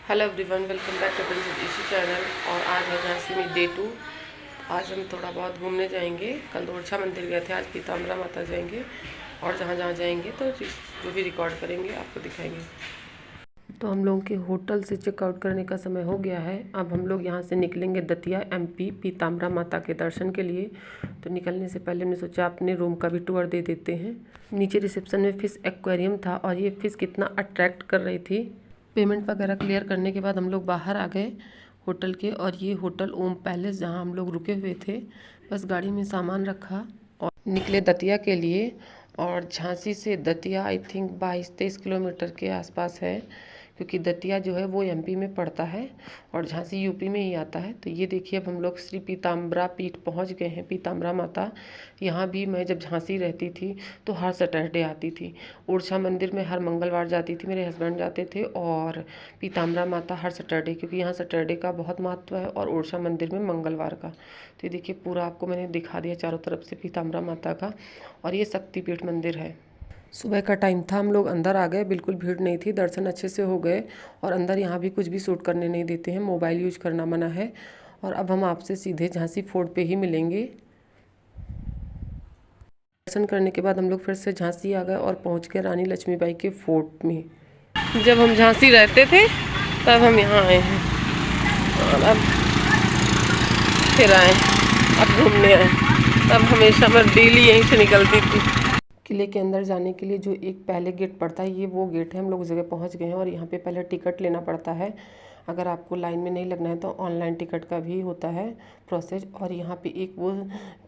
Hello everyone, welcome back to इसी channel. और आज है झांसी में डे 2। आज हम थोड़ा बहुत घूमने जाएंगे। कल ओरछा मंदिर गए थे, आज पीताम्बरा माता जाएंगे। और जहाँ जहाँ जाएंगे तो जो भी रिकॉर्ड करेंगे आपको दिखाएंगे। तो हम लोगों के होटल से चेकआउट करने का समय हो गया है। अब हम लोग यहाँ से निकलेंगे दतिया एमपी पीताम्बरा माता के दर्शन के लिए। तो निकलने से पहले हमने सोचा अपने रूम का भी टूर दे देते हैं। नीचे रिसेप्शन में फ़िश एक्वेरियम था और ये फ़िश कितना अट्रैक्ट कर रही थी। पेमेंट वगैरह क्लियर करने के बाद हम लोग बाहर आ गए होटल के। और ये होटल ओम पैलेस जहाँ हम लोग रुके हुए थे। बस गाड़ी में सामान रखा और निकले दतिया के लिए। और झांसी से दतिया आई थिंक 22-23 किलोमीटर के आसपास है, क्योंकि दतिया जो है वो एमपी में पड़ता है और झांसी यूपी में ही आता है। तो ये देखिए, अब हम लोग श्री पीताम्बरा पीठ पहुंच गए हैं। पीताम्बरा माता यहाँ भी मैं जब झांसी रहती थी तो हर सैटरडे आती थी। ओरछा मंदिर में हर मंगलवार जाती थी, मेरे हस्बैंड जाते थे। और पीताम्बरा माता हर सैटरडे, क्योंकि यहाँ सैटरडे का बहुत महत्व है और ओरछा मंदिर में मंगलवार का। तो ये देखिए, पूरा आपको मैंने दिखा दिया चारों तरफ से पीताम्बरा माता का। और ये शक्तिपीठ मंदिर है। सुबह का टाइम था, हम लोग अंदर आ गए, बिल्कुल भीड़ नहीं थी, दर्शन अच्छे से हो गए। और अंदर यहाँ भी कुछ भी शूट करने नहीं देते हैं, मोबाइल यूज करना मना है। और अब हम आपसे सीधे झांसी फोर्ट पे ही मिलेंगे। दर्शन करने के बाद हम लोग फिर से झांसी आ गए और पहुँच गए रानी लक्ष्मीबाई के फोर्ट में। जब हम झांसी रहते थे तब हम यहाँ आए हैं और अब फिर आए, अब घूमने आए। तब हमेशा मैं डेली यहीं से निकलती थी। किले के अंदर जाने के लिए जो एक पहले गेट पड़ता है, ये वो गेट है। हम लोग उस जगह पहुंच गए हैं और यहाँ पे पहले टिकट लेना पड़ता है। अगर आपको लाइन में नहीं लगना है तो ऑनलाइन टिकट का भी होता है प्रोसेस। और यहाँ पे एक वो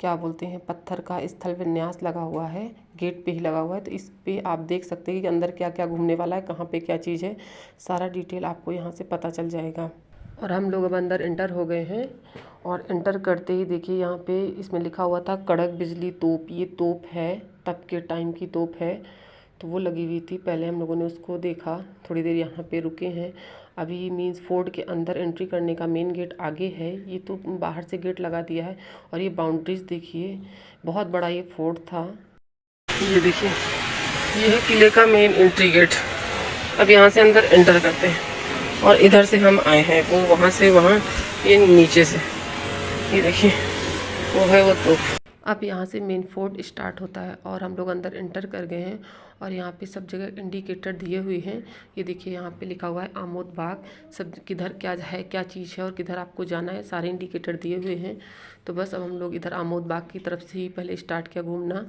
क्या बोलते हैं, पत्थर का स्थल विन्यास लगा हुआ है, गेट पे ही लगा हुआ है। तो इस पे आप देख सकते हैं कि अंदर क्या क्या घूमने वाला है, कहाँ पे क्या चीज़ है, सारा डिटेल आपको यहाँ से पता चल जाएगा। और हम लोग अब अंदर एंटर हो गए हैं। और एंटर करते ही देखिए, यहाँ पे इसमें लिखा हुआ था कड़क बिजली तोप। ये तोप है, तब के टाइम की तोप है। तो वो लगी हुई थी, पहले हम लोगों ने उसको देखा, थोड़ी देर यहाँ पे रुके हैं। अभी मीन्स फोर्ट के अंदर एंट्री करने का मेन गेट आगे है, ये तो बाहर से गेट लगा दिया है। और ये बाउंड्रीज देखिए, बहुत बड़ा ये फोर्ट था। ये देखिए, ये है किले का मेन एंट्री गेट। अब यहाँ से अंदर एंटर करते हैं। और इधर से हम आए हैं, वो वहाँ से वहाँ, ये नीचे से, ये देखिए वो है वो तोप। अब यहाँ से मेन फोर्ट स्टार्ट होता है और हम लोग अंदर एंटर कर गए हैं। और यहाँ पे सब जगह इंडिकेटर दिए हुए हैं। ये देखिए, यहाँ पे लिखा हुआ है आमोद बाग, सब किधर क्या है, क्या चीज़ है और किधर आपको जाना है, सारे इंडिकेटर दिए हुए हैं। तो बस अब हम लोग इधर आमोद बाग की तरफ से ही पहले स्टार्ट किया घूमना।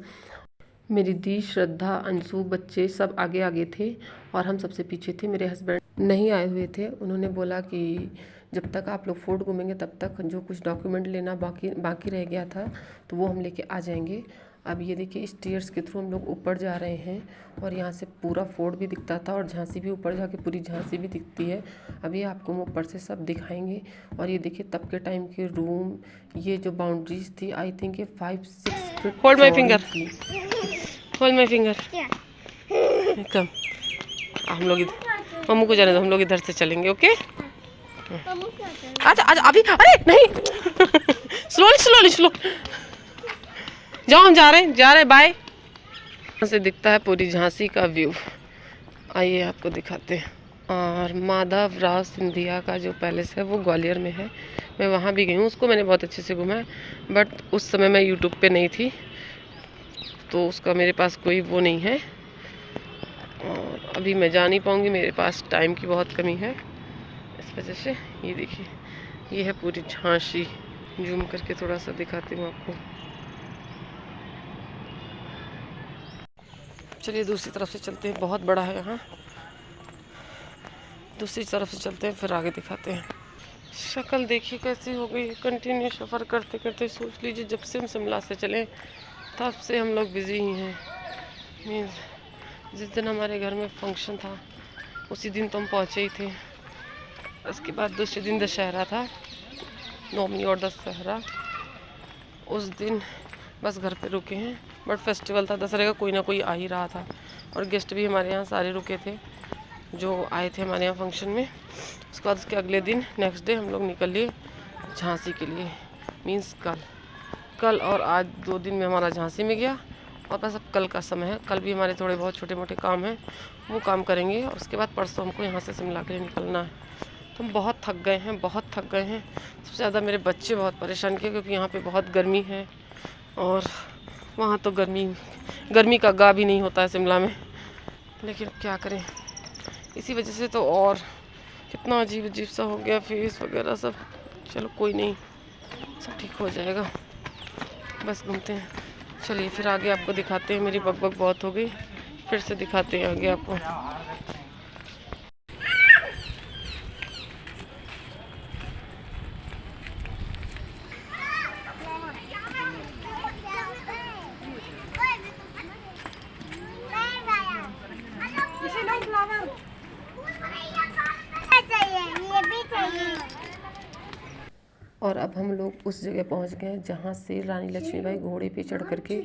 मेरी दी, श्रद्धा, अंशु, बच्चे सब आगे आगे थे और हम सबसे पीछे थे। मेरे हस्बैंड नहीं आए हुए थे, उन्होंने बोला कि जब तक आप लोग फोर्ट घूमेंगे तब तक जो कुछ डॉक्यूमेंट लेना बाकी रह गया था तो वो हम लेके आ जाएंगे। अब ये देखिए, स्टेयर्स के थ्रू हम लोग ऊपर जा रहे हैं और यहाँ से पूरा फोर्ट भी दिखता था और झांसी भी, ऊपर जाके पूरी झांसी भी दिखती है। अभी आपको हम ऊपर से सब दिखाएंगे। और ये देखिए, तब के टाइम के रूम, ये जो बाउंड्रीज थी, आई थिंक ये 5-6 फीट Hold my चौड़ी finger. थी। Hold my finger. कम। हम लोग इधर, मम्मू को जाने दो, हम लोग इधर से चलेंगे। ओके, आजा आजा अभी, अरे नहीं स्लोली स्लोली स्लो। जाओ, हम जा रहे हैं, बाय। यहाँ से दिखता है पूरी झांसी का व्यू। आइए आपको दिखाते हैं। और माधव राव सिंधिया का जो पैलेस है वो ग्वालियर में है। मैं वहाँ भी गई हूँ, उसको मैंने बहुत अच्छे से घूमा है। बट उस समय मैं यूट्यूब पे नहीं थी तो उसका मेरे पास कोई वो नहीं है। और अभी मैं जा नहीं पाऊँगी, मेरे पास टाइम की बहुत कमी है, इस वजह से। ये देखिए, ये है पूरी झांसी। जूम करके थोड़ा सा दिखाती हूँ आपको। चलिए दूसरी तरफ से चलते हैं, बहुत बड़ा है यहाँ। दूसरी तरफ से चलते हैं, फिर आगे दिखाते हैं। शक्ल देखिए कैसी हो गई। कंटिन्यू सफ़र करते करते, सोच लीजिए जब से हम शिमला से चले तब से हम लोग बिज़ी ही हैं। मीन्स जिस दिन हमारे घर में फंक्शन था उसी दिन तो हम पहुँचे ही थे। उसके बाद दूसरे दिन दशहरा था, नवमी और दशहरा, उस दिन बस घर पे रुके हैं। बट फेस्टिवल था दशहरे का, कोई ना कोई आ ही रहा था। और गेस्ट भी हमारे यहाँ सारे रुके थे जो आए थे हमारे यहाँ फंक्शन में। उसके बाद उसके अगले दिन, नेक्स्ट डे, हम लोग निकल लिए झांसी के लिए। मीन्स कल और आज 2 दिन में हमारा झांसी में गया। और बस अब कल का समय है, कल भी हमारे थोड़े बहुत छोटे मोटे काम हैं, वो काम करेंगे। और उसके बाद परसों हमको यहाँ से शिमला के लिए निकलना है। तो हम बहुत थक गए हैं, बहुत थक गए हैं। सबसे ज़्यादा मेरे बच्चे बहुत परेशान किए क्योंकि यहाँ पे बहुत गर्मी है और वहाँ तो गर्मी का गा भी नहीं होता है शिमला में। लेकिन क्या करें, इसी वजह से तो और कितना अजीब अजीब सा हो गया फेस वगैरह सब। चलो कोई नहीं, सब ठीक हो जाएगा, बस घूमते हैं। चलिए फिर आगे आपको दिखाते हैं। मेरी बकबक बहुत हो गई, फिर से दिखाते हैं आगे आपको। और अब हम लोग उस जगह पहुंच गए जहां से रानी लक्ष्मीबाई घोड़े पे चढ़ करके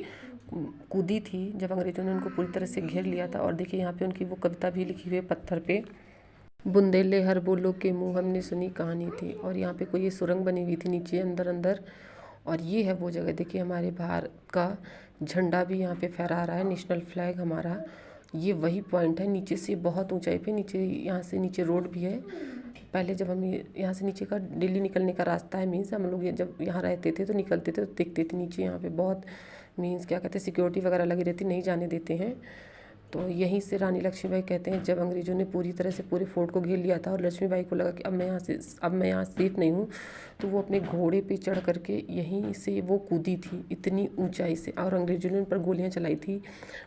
कूदी थी जब अंग्रेज़ों ने उनको पूरी तरह से घेर लिया था। और देखिए यहाँ पे उनकी वो कविता भी लिखी हुई है पत्थर पे, बुंदेले हर बोलो के मुँह हमने सुनी कहानी थी। और यहाँ पे कोई ये सुरंग बनी हुई थी नीचे अंदर अंदर। और ये है वो जगह, देखिए हमारे भारत का झंडा भी यहाँ पे फहरा रहा है, नेशनल फ्लैग हमारा। ये वही पॉइंट है, नीचे से बहुत ऊंचाई पे, नीचे यहाँ से नीचे रोड भी है। पहले जब हम यहाँ से नीचे का दिल्ली निकलने का रास्ता है, मीन्स हम लोग जब यहाँ रहते थे तो निकलते थे तो देखते थे नीचे यहाँ पे बहुत मीन्स क्या कहते हैं सिक्योरिटी वगैरह लगी रहती, नहीं जाने देते हैं। तो यहीं से रानी लक्ष्मीबाई कहते हैं जब अंग्रेज़ों ने पूरी तरह से पूरे फोर्ट को घेर लिया था और लक्ष्मीबाई को लगा कि अब मैं यहाँ सेफ नहीं हूँ, तो वो अपने घोड़े पे चढ़ करके यहीं से वो कूदी थी इतनी ऊंचाई से। और अंग्रेज़ों ने उन पर गोलियाँ चलाई थी,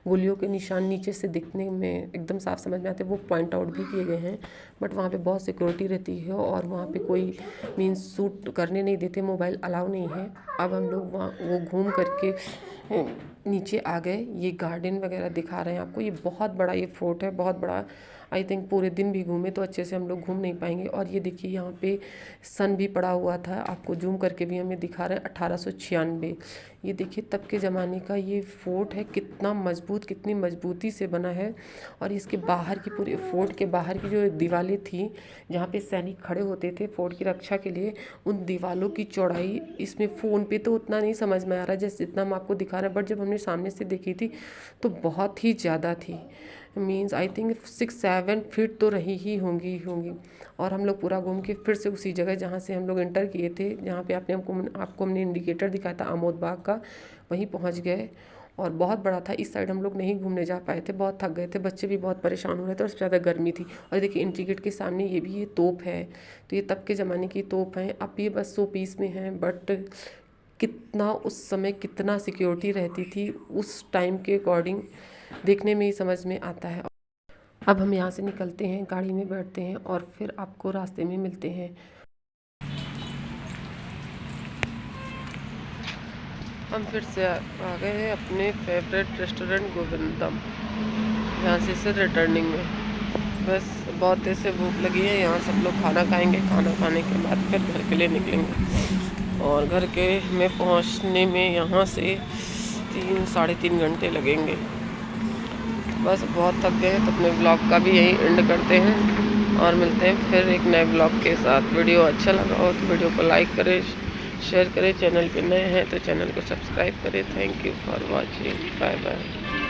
गोलियों के निशान नीचे से दिखने में एकदम साफ समझ में आते, वो पॉइंट आउट भी किए गए हैं। बट वहाँ पे बहुत सिक्योरिटी रहती है और वहाँ पे कोई मीन्स शूट करने नहीं देते, मोबाइल अलाउ नहीं है। अब हम लोग वहाँ वो घूम करके नीचे आ गए। ये गार्डन वगैरह दिखा रहे हैं आपको, ये बहुत बड़ा ये फोर्ट है, बहुत बड़ा। आई थिंक पूरे दिन भी घूमे तो अच्छे से हम लोग घूम नहीं पाएंगे। और ये देखिए यहाँ पे सन भी पड़ा हुआ था, आपको जूम करके भी हमें दिखा रहे हैं 1896। ये देखिए तब के ज़माने का ये फोर्ट है, कितना मजबूत, कितनी मजबूती से बना है। और इसके बाहर की पूरे फोर्ट के बाहर की जो दीवारें थी जहाँ पे सैनिक खड़े होते थे फोर्ट की रक्षा के लिए, उन दीवारों की चौड़ाई इसमें फ़ोन पे तो उतना नहीं समझ में आ रहा जैसे जितना हम आपको दिखा रहे हैं, बट जब हमने सामने से देखी थी तो बहुत ही ज़्यादा थी। मीन्स आई थिंक 6-7 फीट तो रही ही होंगी। और हम लोग पूरा घूम के फिर से उसी जगह जहाँ से हम लोग एंटर किए थे, जहाँ पे आपको हमने इंडिकेटर दिखाया था आमोद बाग का, वहीं पहुँच गए। और बहुत बड़ा था, इस साइड हम लोग नहीं घूमने जा पाए थे, बहुत थक गए थे, बच्चे भी बहुत परेशान हो रहे थे और सबसे ज़्यादा गर्मी थी। और देखिए एंट्री गेट के सामने ये तोप है, तो ये तब के ज़माने की तोप है। अब ये बस 100 पीस में है, बट कितना उस समय कितना सिक्योरिटी रहती थी उस टाइम के अकॉर्डिंग देखने में ही समझ में आता है। अब हम यहाँ से निकलते हैं, गाड़ी में बैठते हैं और फिर आपको रास्ते में मिलते हैं। हम फिर से आ गए हैं अपने फेवरेट रेस्टोरेंट गोविंदम, यहाँ से रिटर्निंग में। बस बहुत देर से भूख लगी है, यहाँ सब लोग खाना खाएंगे, खाना खाने के बाद फिर घर के लिए निकलेंगे। और घर के में पहुँचने में यहाँ से 3-3.5 घंटे लगेंगे। बस बहुत थक गए हैं तो अपने ब्लॉग का भी यहीं एंड करते हैं और मिलते हैं फिर एक नए ब्लॉग के साथ। वीडियो अच्छा लगा हो तो वीडियो को लाइक करें, शेयर करें, चैनल पे नए हैं तो चैनल को सब्सक्राइब करें। Thank you for watching, bye bye.